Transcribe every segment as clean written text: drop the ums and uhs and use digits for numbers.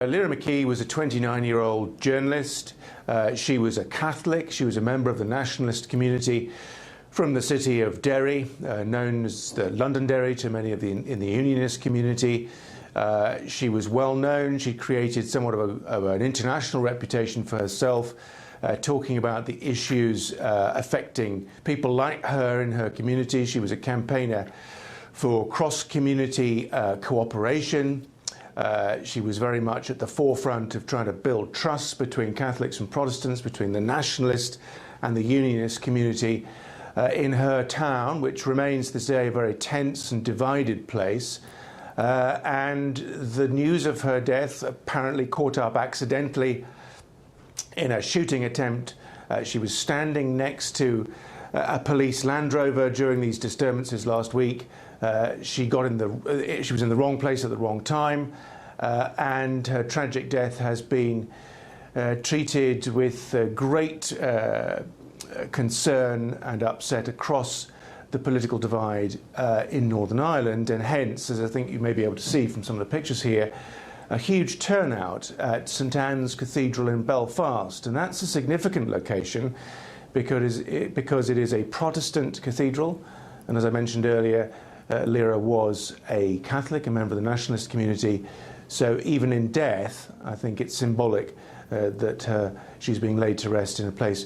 Lyra McKee was a 29-year-old journalist. She was a Catholic. She was a member of the nationalist community from the city of Derry, known as the Londonderry to many of in the Unionist community. She was well known. She created somewhat of an international reputation for herself, talking about the issues affecting people like her in her community. She was a campaigner for cross-community cooperation. She was very much at the forefront of trying to build trust between Catholics and Protestants, between the nationalist and the Unionist community in her town, which remains this day a very tense and divided place. And the news of her death apparently caught up accidentally in a shooting attempt. She was standing next to a police Land Rover during these disturbances last week. She was in the wrong place at the wrong time, and her tragic death has been treated with great concern and upset across the political divide in Northern Ireland, and hence, as I think you may be able to see from some of the pictures here, a huge turnout at St Anne's Cathedral in Belfast. And that's a significant location because it is a Protestant cathedral, and as I mentioned earlier, Lyra was a Catholic, a member of the nationalist community. So even in death, I think it's symbolic that she's being laid to rest in a place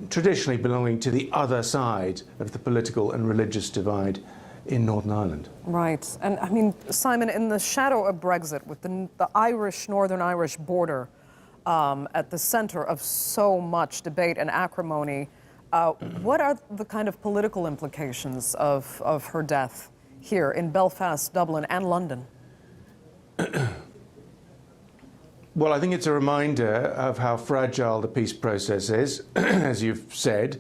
traditionally belonging to the other side of the political and religious divide in Northern Ireland. Right. And I mean, Simon, in the shadow of Brexit, with the Northern Irish border at the center of so much debate and acrimony, what are the kind of political implications of her death here in Belfast, Dublin, and London? Well, I think it's a reminder of how fragile the peace process is. As you've said,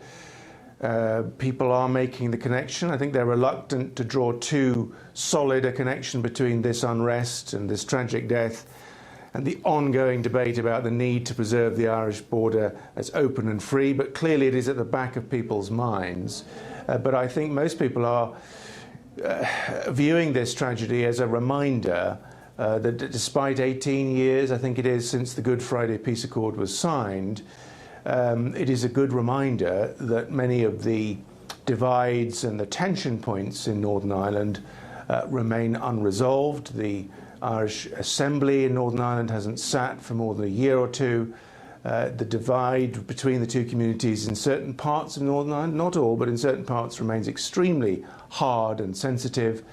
people are making the connection. I think they're reluctant to draw too solid a connection between this unrest and this tragic death and the ongoing debate about the need to preserve the Irish border as open and free. But clearly it is at the back of people's minds. But I think most people are viewing this tragedy as a reminder that despite 18 years, I think it is, since the Good Friday Peace Accord was signed, it is a good reminder that many of the divides and the tension points in Northern Ireland remain unresolved. The Irish Assembly in Northern Ireland hasn't sat for more than a year or two. The divide between the two communities in certain parts of Northern Ireland, not all, but in certain parts, remains extremely hard and sensitive.